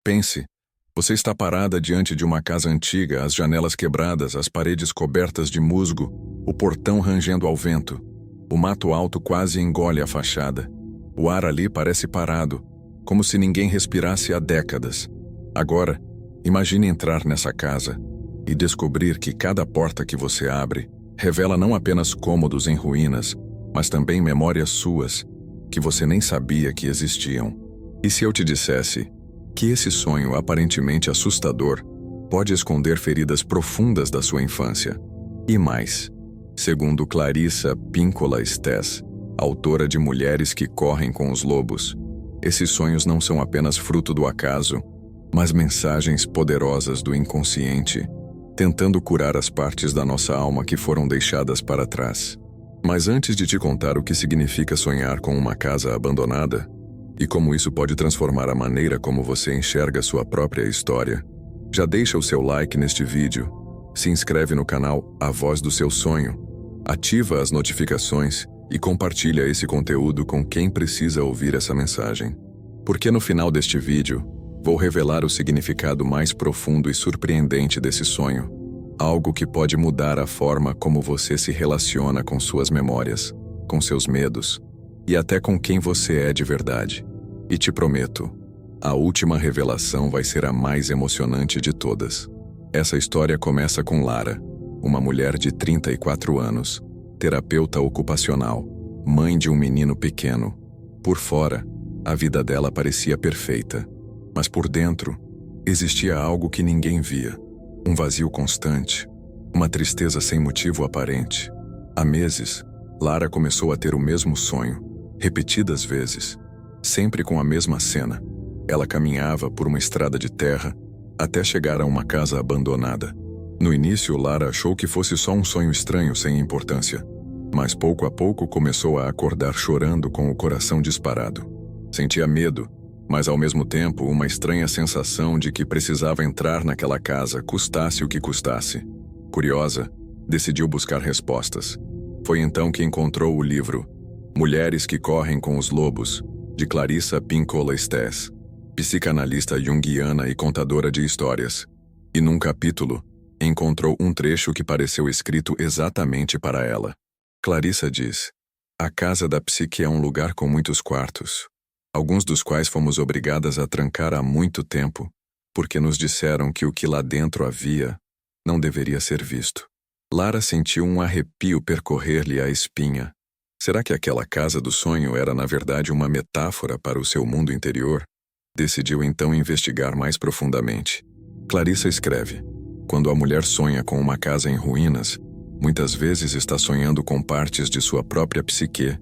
Pense, você está parada diante de uma casa antiga, as janelas quebradas, as paredes cobertas de musgo, o portão rangendo ao vento. O mato alto quase engole a fachada. O ar ali parece parado, como se ninguém respirasse há décadas. Agora, imagine entrar nessa casa e descobrir que cada porta que você abre revela não apenas cômodos em ruínas, mas também memórias suas, que você nem sabia que existiam. E se eu te dissesse que esse sonho aparentemente assustador pode esconder feridas profundas da sua infância? E mais, segundo Clarissa Pinkola Estés, autora de Mulheres que Correm com os Lobos, esses sonhos não são apenas fruto do acaso, mas mensagens poderosas do inconsciente, tentando curar as partes da nossa alma que foram deixadas para trás. Mas antes de te contar o que significa sonhar com uma casa abandonada, e como isso pode transformar a maneira como você enxerga sua própria história, já deixa o seu like neste vídeo, se inscreve no canal A Voz do Seu Sonho, ativa as notificações e compartilha esse conteúdo com quem precisa ouvir essa mensagem. Porque no final deste vídeo, vou revelar o significado mais profundo e surpreendente desse sonho, algo que pode mudar a forma como você se relaciona com suas memórias, com seus medos, e até com quem você é de verdade. E te prometo, a última revelação vai ser a mais emocionante de todas. Essa história começa com Lara, uma mulher de 34 anos, terapeuta ocupacional, mãe de um menino pequeno. Por fora, a vida dela parecia perfeita, mas por dentro, existia algo que ninguém via. Um vazio constante, uma tristeza sem motivo aparente. Há meses, Lara começou a ter o mesmo sonho, repetidas vezes, sempre com a mesma cena. Ela caminhava por uma estrada de terra até chegar a uma casa abandonada. No início, Lara achou que fosse só um sonho estranho sem importância, mas pouco a pouco começou a acordar chorando com o coração disparado. Sentia medo, mas ao mesmo tempo uma estranha sensação de que precisava entrar naquela casa, custasse o que custasse. Curiosa, decidiu buscar respostas. Foi então que encontrou o livro Mulheres que Correm com os Lobos, de Clarissa Pinkola Estés, psicanalista junguiana e contadora de histórias. E num capítulo, encontrou um trecho que pareceu escrito exatamente para ela. Clarissa diz: "A casa da psique é um lugar com muitos quartos, alguns dos quais fomos obrigadas a trancar há muito tempo, porque nos disseram que o que lá dentro havia não deveria ser visto." Lara sentiu um arrepio percorrer-lhe a espinha. Será que aquela casa do sonho era na verdade uma metáfora para o seu mundo interior? Decidiu então investigar mais profundamente. Clarissa escreve: "Quando a mulher sonha com uma casa em ruínas, muitas vezes está sonhando com partes de sua própria psique,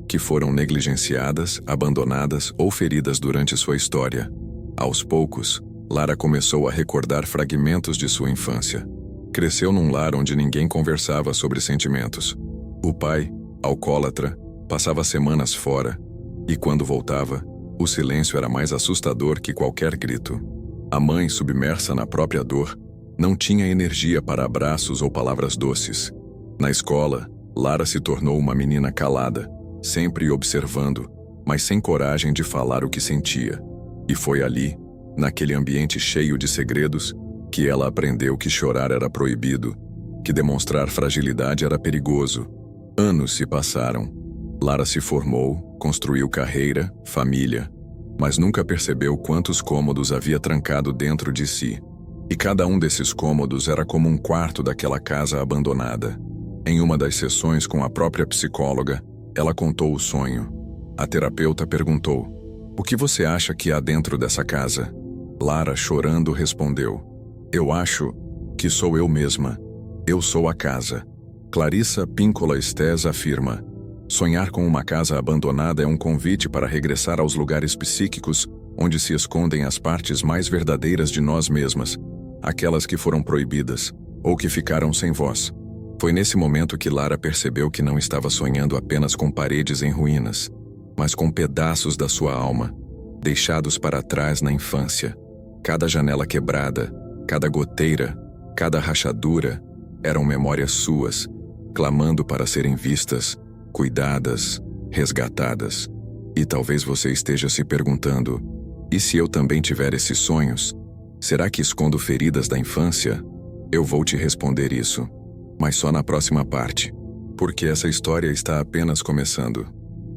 que foram negligenciadas, abandonadas ou feridas durante sua história. Aos poucos, Lara começou a recordar fragmentos de sua infância. Cresceu num lar onde ninguém conversava sobre sentimentos. O pai, alcoólatra, passava semanas fora, e quando voltava, o silêncio era mais assustador que qualquer grito. A mãe, submersa na própria dor, não tinha energia para abraços ou palavras doces. Na escola, Lara se tornou uma menina calada, sempre observando, mas sem coragem de falar o que sentia. E foi ali, naquele ambiente cheio de segredos, que ela aprendeu que chorar era proibido, que demonstrar fragilidade era perigoso. Anos se passaram. Lara se formou, construiu carreira, família, mas nunca percebeu quantos cômodos havia trancado dentro de si. E cada um desses cômodos era como um quarto daquela casa abandonada. Em uma das sessões com a própria psicóloga, ela contou o sonho. A terapeuta perguntou: "O que você acha que há dentro dessa casa?" Lara, chorando, respondeu: "Eu acho que sou eu mesma. Eu sou a casa." Clarissa Pinkola Estés afirma: "Sonhar com uma casa abandonada é um convite para regressar aos lugares psíquicos onde se escondem as partes mais verdadeiras de nós mesmas, aquelas que foram proibidas, ou que ficaram sem voz." Foi nesse momento que Lara percebeu que não estava sonhando apenas com paredes em ruínas, mas com pedaços da sua alma, deixados para trás na infância. Cada janela quebrada, cada goteira, cada rachadura, eram memórias suas, clamando para serem vistas, cuidadas, resgatadas. E talvez você esteja se perguntando: E se eu também tiver esses sonhos? Será que escondo feridas da infância? Eu vou te responder isso, mas só na próxima parte, porque essa história está apenas começando.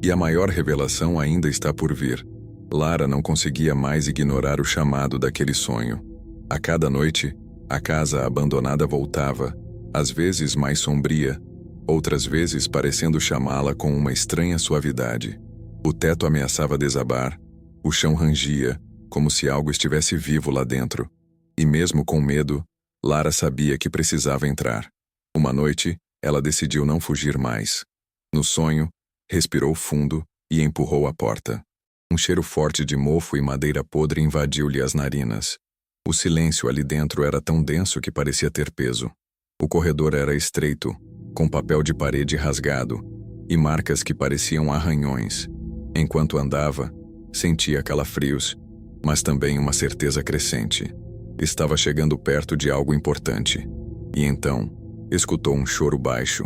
E a maior revelação ainda está por vir. Lara não conseguia mais ignorar o chamado daquele sonho. A cada noite, a casa abandonada voltava, às vezes mais sombria, outras vezes parecendo chamá-la com uma estranha suavidade. O teto ameaçava desabar, o chão rangia, como se algo estivesse vivo lá dentro. E mesmo com medo, Lara sabia que precisava entrar. Uma noite, ela decidiu não fugir mais. No sonho, respirou fundo e empurrou a porta. Um cheiro forte de mofo e madeira podre invadiu-lhe as narinas. O silêncio ali dentro era tão denso que parecia ter peso. O corredor era estreito, com papel de parede rasgado e marcas que pareciam arranhões. Enquanto andava, sentia calafrios, mas também uma certeza crescente. Estava chegando perto de algo importante. E então, escutou um choro baixo,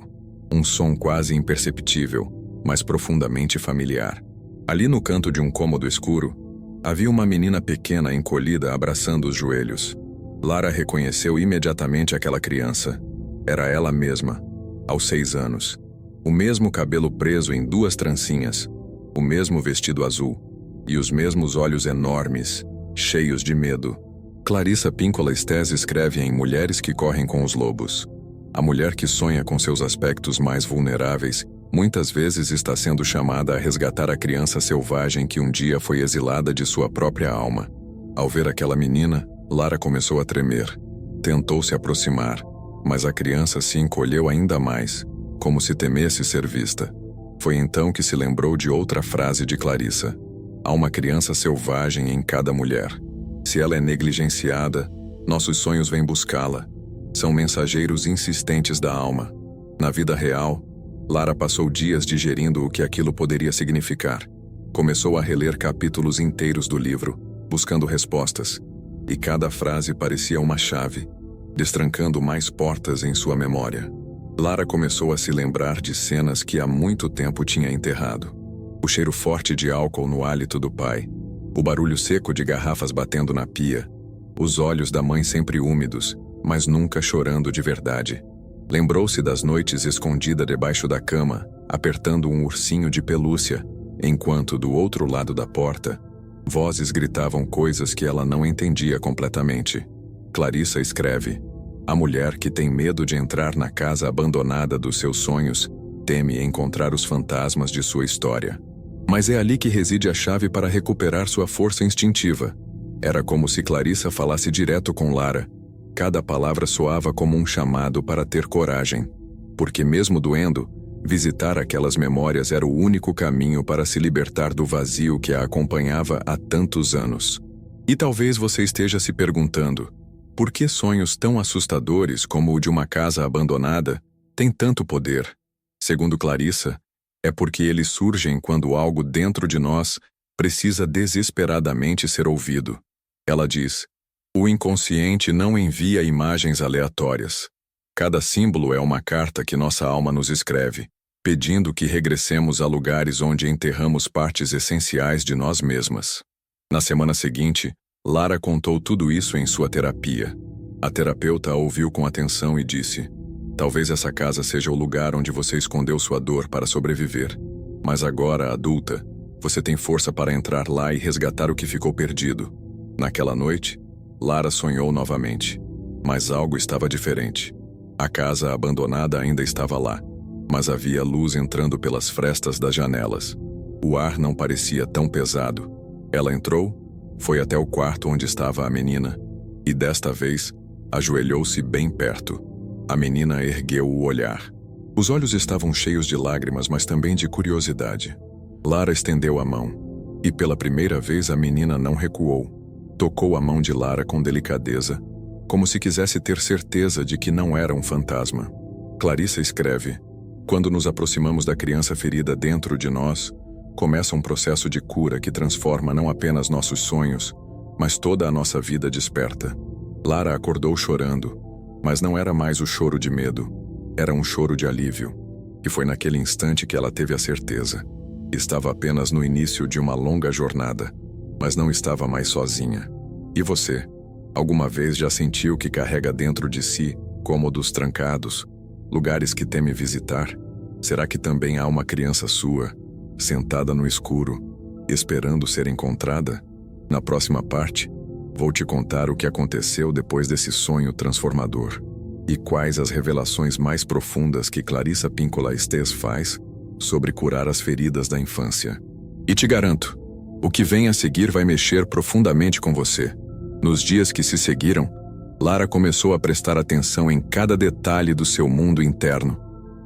um som quase imperceptível, mas profundamente familiar. Ali no canto de um cômodo escuro, havia uma menina pequena encolhida abraçando os joelhos. Lara reconheceu imediatamente aquela criança. Era ela mesma, aos 6 anos. O mesmo cabelo preso em 2 trancinhas, o mesmo vestido azul e os mesmos olhos enormes, cheios de medo. Clarissa Pinkola Estés escreve em Mulheres que Correm com os Lobos. A mulher que sonha com seus aspectos mais vulneráveis muitas vezes está sendo chamada a resgatar a criança selvagem que um dia foi exilada de sua própria alma. Ao ver aquela menina, Lara começou a tremer. Tentou se aproximar, mas a criança se encolheu ainda mais, como se temesse ser vista. Foi então que se lembrou de outra frase de Clarissa: há uma criança selvagem em cada mulher. Se ela é negligenciada, nossos sonhos vêm buscá-la. São mensageiros insistentes da alma. Na vida real, Lara passou dias digerindo o que aquilo poderia significar. Começou a reler capítulos inteiros do livro, buscando respostas, e cada frase parecia uma chave, destrancando mais portas em sua memória. Lara começou a se lembrar de cenas que há muito tempo tinha enterrado. O cheiro forte de álcool no hálito do pai, o barulho seco de garrafas batendo na pia, os olhos da mãe sempre úmidos, mas nunca chorando de verdade. Lembrou-se das noites escondida debaixo da cama, apertando um ursinho de pelúcia, enquanto do outro lado da porta, vozes gritavam coisas que ela não entendia completamente. Clarissa escreve: a mulher que tem medo de entrar na casa abandonada dos seus sonhos teme encontrar os fantasmas de sua história. Mas é ali que reside a chave para recuperar sua força instintiva. Era como se Clarissa falasse direto com Lara. Cada palavra soava como um chamado para ter coragem, porque mesmo doendo, visitar aquelas memórias era o único caminho para se libertar do vazio que a acompanhava há tantos anos. E talvez você esteja se perguntando: por que sonhos tão assustadores como o de uma casa abandonada têm tanto poder? Segundo Clarissa, é porque eles surgem quando algo dentro de nós precisa desesperadamente ser ouvido. Ela diz: o inconsciente não envia imagens aleatórias. Cada símbolo é uma carta que nossa alma nos escreve, pedindo que regressemos a lugares onde enterramos partes essenciais de nós mesmas. Na semana seguinte, Lara contou tudo isso em sua terapia. A terapeuta a ouviu com atenção e disse: talvez essa casa seja o lugar onde você escondeu sua dor para sobreviver. Mas agora, adulta, você tem força para entrar lá e resgatar o que ficou perdido. Naquela noite, Lara sonhou novamente, mas algo estava diferente. A casa abandonada ainda estava lá, mas havia luz entrando pelas frestas das janelas. O ar não parecia tão pesado. Ela entrou, foi até o quarto onde estava a menina, e desta vez, ajoelhou-se bem perto. A menina ergueu o olhar. Os olhos estavam cheios de lágrimas, mas também de curiosidade. Lara estendeu a mão, e pela primeira vez a menina não recuou. Tocou a mão de Lara com delicadeza, como se quisesse ter certeza de que não era um fantasma. Clarissa escreve: quando nos aproximamos da criança ferida dentro de nós, começa um processo de cura que transforma não apenas nossos sonhos, mas toda a nossa vida desperta. Lara acordou chorando, mas não era mais o choro de medo, era um choro de alívio. E foi naquele instante que ela teve a certeza: estava apenas no início de uma longa jornada. mas não estava mais sozinha. E você? Alguma vez já sentiu que carrega dentro de si cômodos trancados, lugares que teme visitar? Será que também há uma criança sua, sentada no escuro, esperando ser encontrada? Na próxima parte, vou te contar o que aconteceu depois desse sonho transformador e quais as revelações mais profundas que Clarissa Pinkola Estés faz sobre curar as feridas da infância. E te garanto, o que vem a seguir vai mexer profundamente com você. Nos dias que se seguiram, Lara começou a prestar atenção em cada detalhe do seu mundo interno.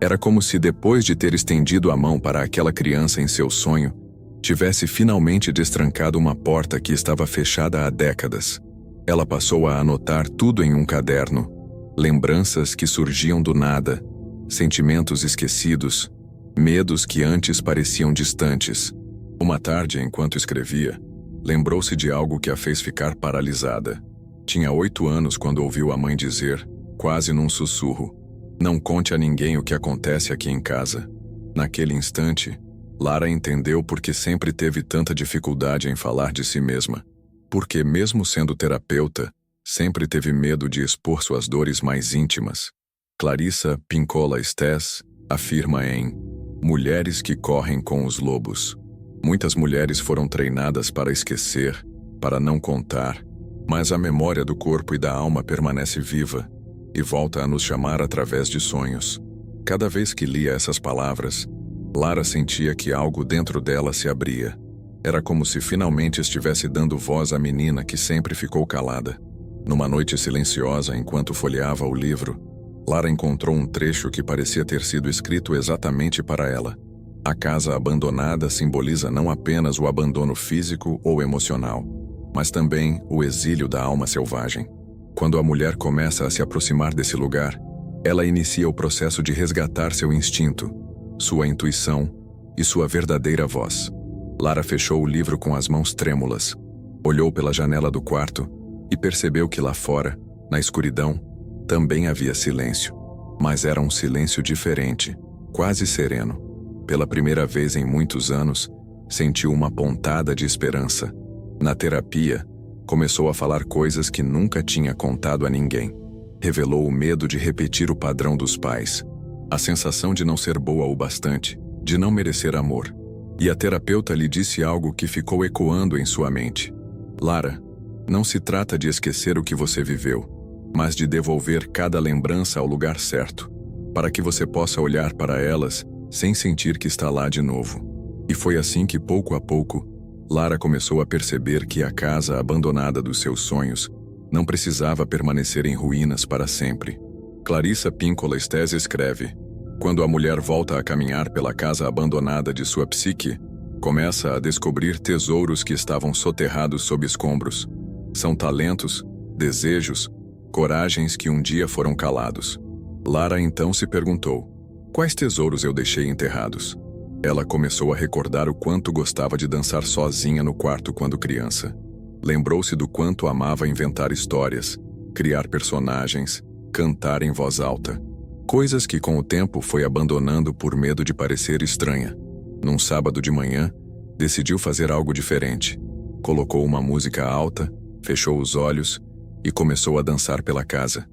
Era como se, depois de ter estendido a mão para aquela criança em seu sonho, tivesse finalmente destrancado uma porta que estava fechada há décadas. Ela passou a anotar tudo em um caderno, lembranças que surgiam do nada, sentimentos esquecidos, medos que antes pareciam distantes. Uma tarde, enquanto escrevia, lembrou-se de algo que a fez ficar paralisada. Tinha 8 anos quando ouviu a mãe dizer, quase num sussurro, "Não conte a ninguém o que acontece aqui em casa." Naquele instante, Lara entendeu por que sempre teve tanta dificuldade em falar de si mesma. Porque, mesmo sendo terapeuta, sempre teve medo de expor suas dores mais íntimas. Clarissa Pinkola Estés afirma em Mulheres que Correm com os Lobos. Muitas mulheres foram treinadas para esquecer, para não contar, mas a memória do corpo e da alma permanece viva e volta a nos chamar através de sonhos. Cada vez que lia essas palavras, Lara sentia que algo dentro dela se abria. Era como se finalmente estivesse dando voz à menina que sempre ficou calada. Numa noite silenciosa, enquanto folheava o livro, Lara encontrou um trecho que parecia ter sido escrito exatamente para ela. A casa abandonada simboliza não apenas o abandono físico ou emocional, mas também o exílio da alma selvagem. Quando a mulher começa a se aproximar desse lugar, ela inicia o processo de resgatar seu instinto, sua intuição e sua verdadeira voz. Lara fechou o livro com as mãos trêmulas, olhou pela janela do quarto e percebeu que lá fora, na escuridão, também havia silêncio. Mas era um silêncio diferente, quase sereno. Pela primeira vez em muitos anos, sentiu uma pontada de esperança. Na terapia, começou a falar coisas que nunca tinha contado a ninguém. Revelou o medo de repetir o padrão dos pais, a sensação de não ser boa o bastante, de não merecer amor. E a terapeuta lhe disse algo que ficou ecoando em sua mente. Lara, não se trata de esquecer o que você viveu, mas de devolver cada lembrança ao lugar certo, para que você possa olhar para elas sem sentir que está lá de novo. E foi assim que, pouco a pouco, Lara começou a perceber que a casa abandonada dos seus sonhos não precisava permanecer em ruínas para sempre. Clarissa Pinkola Estés escreve, quando a mulher volta a caminhar pela casa abandonada de sua psique, começa a descobrir tesouros que estavam soterrados sob escombros. São talentos, desejos, coragens que um dia foram calados. Lara então se perguntou, quais tesouros eu deixei enterrados? Ela começou a recordar o quanto gostava de dançar sozinha no quarto quando criança. Lembrou-se do quanto amava inventar histórias, criar personagens, cantar em voz alta. Coisas que com o tempo foi abandonando por medo de parecer estranha. Num sábado de manhã, decidiu fazer algo diferente. Colocou uma música alta, fechou os olhos e começou a dançar pela casa.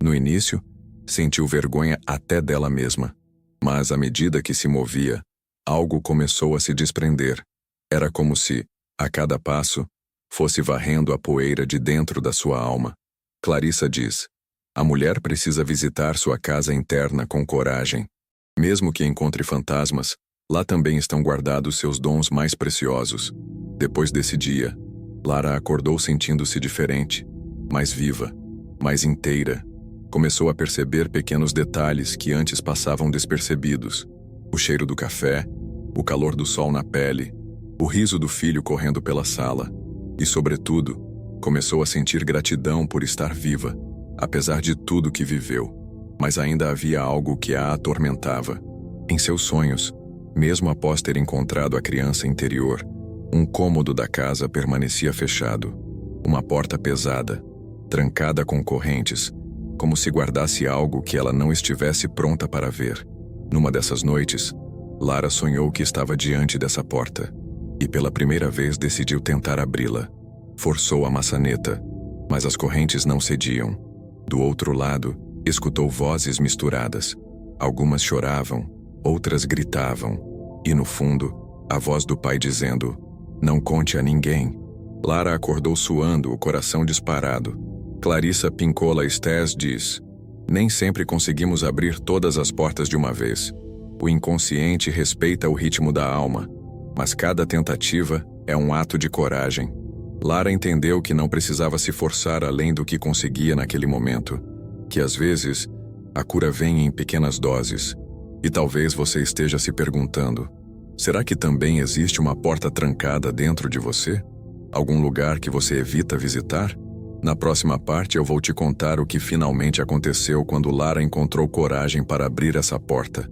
No início, sentiu vergonha até dela mesma. Mas à medida que se movia, algo começou a se desprender. Era como se, a cada passo, fosse varrendo a poeira de dentro da sua alma. Clarissa diz, a mulher precisa visitar sua casa interna com coragem. Mesmo que encontre fantasmas, lá também estão guardados seus dons mais preciosos. Depois desse dia, Lara acordou sentindo-se diferente, mais viva, mais inteira. Começou a perceber pequenos detalhes que antes passavam despercebidos. O cheiro do café, o calor do sol na pele, o riso do filho correndo pela sala. E, sobretudo, começou a sentir gratidão por estar viva, apesar de tudo que viveu. Mas ainda havia algo que a atormentava. Em seus sonhos, mesmo após ter encontrado a criança interior, um cômodo da casa permanecia fechado. Uma porta pesada, trancada com correntes, como se guardasse algo que ela não estivesse pronta para ver. Numa dessas noites, Lara sonhou que estava diante dessa porta. e pela primeira vez decidiu tentar abri-la. Forçou a maçaneta, mas as correntes não cediam. Do outro lado, escutou vozes misturadas. Algumas choravam, outras gritavam, e no fundo, a voz do pai dizendo: "Não conte a ninguém." Lara acordou suando, o coração disparado. Clarissa Pinkola Estés diz: "Nem sempre conseguimos abrir todas as portas de uma vez. O inconsciente respeita o ritmo da alma, mas cada tentativa é um ato de coragem." Lara entendeu que não precisava se forçar além do que conseguia naquele momento, que às vezes a cura vem em pequenas doses. E talvez você esteja se perguntando: será que também existe uma porta trancada dentro de você? Algum lugar que você evita visitar? Na próxima parte eu vou te contar o que finalmente aconteceu quando Lara encontrou coragem para abrir essa porta.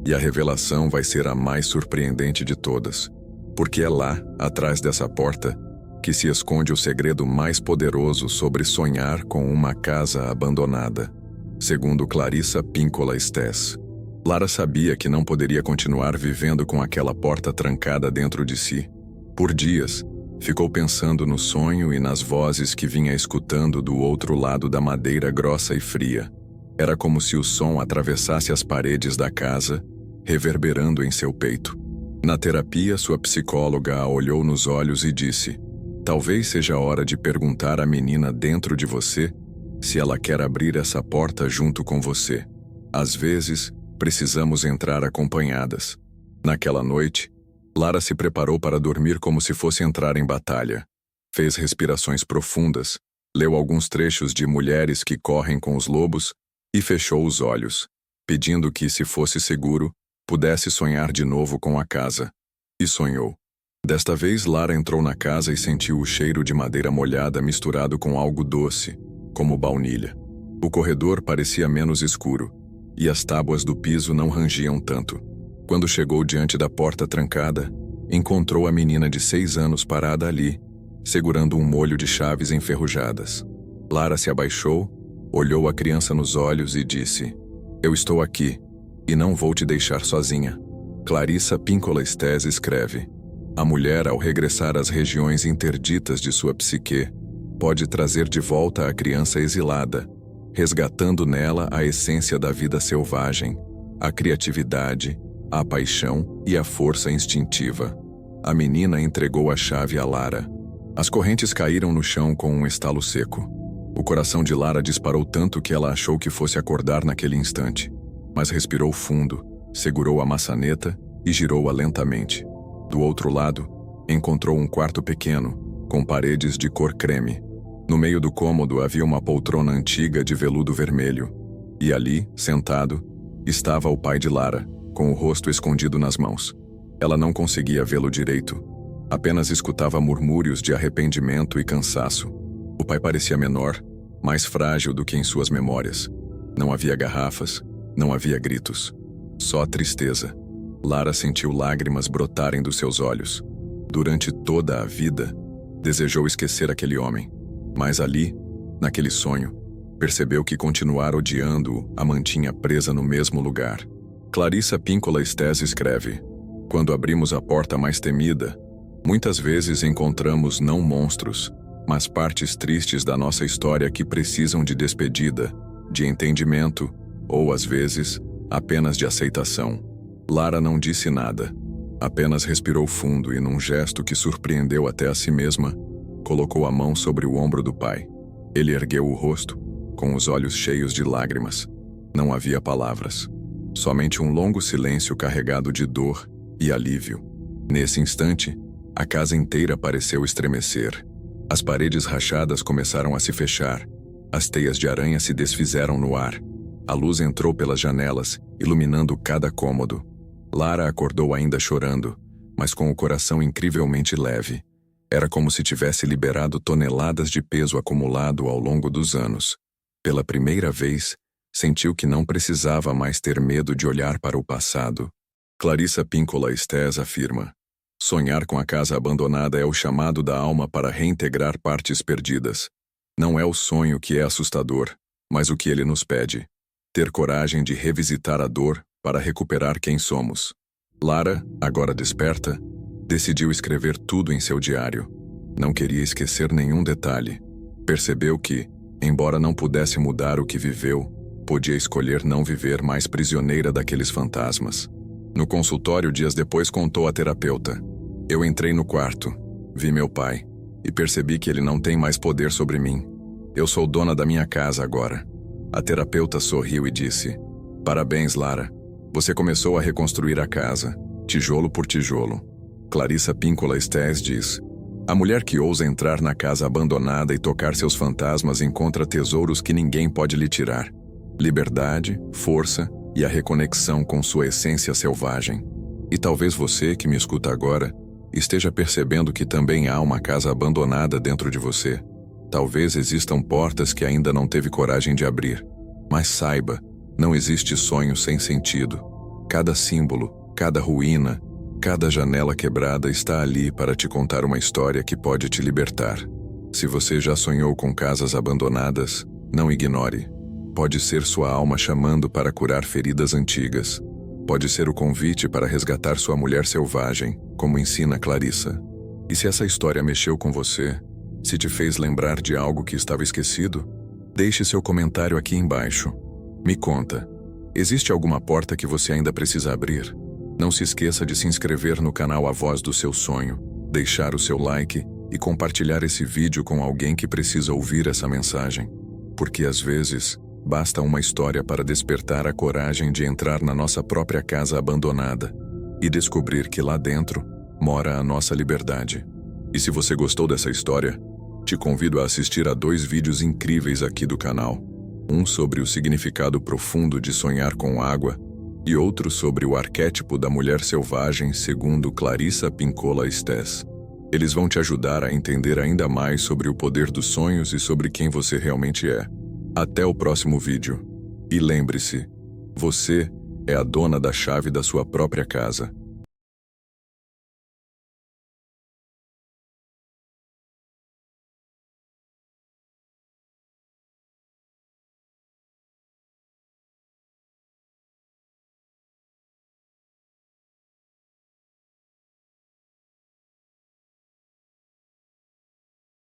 E a revelação vai ser a mais surpreendente de todas, porque é lá, atrás dessa porta, que se esconde o segredo mais poderoso sobre sonhar com uma casa abandonada. Segundo Clarissa Pinkola Estés, Lara sabia que não poderia continuar vivendo com aquela porta trancada dentro de si. Por dias, ficou pensando no sonho e nas vozes que vinha escutando do outro lado da madeira grossa e fria. Era como se o som atravessasse as paredes da casa, reverberando em seu peito. Na terapia, sua psicóloga a olhou nos olhos e disse: "Talvez seja a hora de perguntar à menina dentro de você se ela quer abrir essa porta junto com você. Às vezes, precisamos entrar acompanhadas." Naquela noite, Lara se preparou para dormir como se fosse entrar em batalha. Fez respirações profundas, leu alguns trechos de Mulheres que Correm com os Lobos e fechou os olhos, pedindo que, se fosse seguro, pudesse sonhar de novo com a casa. E sonhou. Desta vez, Lara entrou na casa e sentiu o cheiro de madeira molhada misturado com algo doce, como baunilha. O corredor parecia menos escuro, e as tábuas do piso não rangiam tanto. Quando chegou diante da porta trancada, encontrou a menina de 6 anos parada ali, segurando um molho de chaves enferrujadas. Lara se abaixou, olhou a criança nos olhos e disse: "Eu estou aqui, e não vou te deixar sozinha." Clarissa Pinkola Estés escreve: "A mulher, ao regressar às regiões interditas de sua psique, pode trazer de volta a criança exilada, resgatando nela a essência da vida selvagem, a criatividade, a paixão e a força instintiva." A menina entregou a chave a Lara. As correntes caíram no chão com um estalo seco. O coração de Lara disparou tanto que ela achou que fosse acordar naquele instante, mas respirou fundo, segurou a maçaneta e girou-a lentamente. Do outro lado, encontrou um quarto pequeno, com paredes de cor creme. No meio do cômodo havia uma poltrona antiga de veludo vermelho, e ali, sentado, estava o pai de Lara, com o rosto escondido nas mãos. Ela não conseguia vê-lo direito, apenas escutava murmúrios de arrependimento e cansaço. O pai parecia menor, mais frágil do que em suas memórias. Não havia garrafas, não havia gritos, só tristeza. Lara sentiu lágrimas brotarem dos seus olhos. Durante toda a vida, desejou esquecer aquele homem, mas ali, naquele sonho, percebeu que continuar odiando-o a mantinha presa no mesmo lugar. Clarissa Pinkola Estés escreve: "Quando abrimos a porta mais temida, muitas vezes encontramos não monstros, mas partes tristes da nossa história que precisam de despedida, de entendimento, ou às vezes, apenas de aceitação." Lara não disse nada, apenas respirou fundo e, num gesto que surpreendeu até a si mesma, colocou a mão sobre o ombro do pai. Ele ergueu o rosto, com os olhos cheios de lágrimas. Não havia palavras, somente um longo silêncio carregado de dor e alívio. Nesse instante, a casa inteira pareceu estremecer. As paredes rachadas começaram a se fechar, as teias de aranha se desfizeram no ar. A luz entrou pelas janelas, iluminando cada cômodo. Lara acordou ainda chorando, mas com o coração incrivelmente leve. Era como se tivesse liberado toneladas de peso acumulado ao longo dos anos. Pela primeira vez, sentiu que não precisava mais ter medo de olhar para o passado. Clarissa Pinkola Estés afirma: "Sonhar com a casa abandonada é o chamado da alma para reintegrar partes perdidas. Não é o sonho que é assustador, mas o que ele nos pede. Ter coragem de revisitar a dor para recuperar quem somos." Lara, agora desperta, Decidiu escrever tudo em seu diário. Não queria esquecer nenhum detalhe. Percebeu que, embora não pudesse mudar o que viveu, podia escolher não viver mais prisioneira daqueles fantasmas. No consultório, dias depois, contou à terapeuta: eu entrei no quarto, vi meu pai, e percebi que ele não tem mais poder sobre mim. Eu sou dona da minha casa agora. A terapeuta sorriu e disse: parabéns, Lara. Você começou a reconstruir a casa, tijolo por tijolo. Clarissa Pinkola Estés diz: a mulher que ousa entrar na casa abandonada e tocar seus fantasmas encontra tesouros que ninguém pode lhe tirar. Liberdade, força e a reconexão com sua essência selvagem. E talvez você, que me escuta agora, esteja percebendo que também há uma casa abandonada dentro de você. Talvez existam portas que ainda não teve coragem de abrir. Mas saiba, não existe sonho sem sentido. Cada símbolo, cada ruína, cada janela quebrada está ali para te contar uma história que pode te libertar. Se você já sonhou com casas abandonadas, não ignore. Pode ser sua alma chamando para curar feridas antigas. Pode ser o convite para resgatar sua mulher selvagem, como ensina Clarissa. E se essa história mexeu com você, se te fez lembrar de algo que estava esquecido, deixe seu comentário aqui embaixo. Me conta, existe alguma porta que você ainda precisa abrir? Não se esqueça de se inscrever no canal A Voz do Seu Sonho, deixar o seu like e compartilhar esse vídeo com alguém que precisa ouvir essa mensagem. Porque às vezes, basta uma história para despertar a coragem de entrar na nossa própria casa abandonada e descobrir que lá dentro mora a nossa liberdade. E se você gostou dessa história, te convido a assistir a 2 vídeos incríveis aqui do canal. Um sobre o significado profundo de sonhar com água e outro sobre o arquétipo da mulher selvagem segundo Clarissa Pinkola Estés. Eles vão te ajudar a entender ainda mais sobre o poder dos sonhos e sobre quem você realmente é. Até o próximo vídeo. E lembre-se, você é a dona da chave da sua própria casa.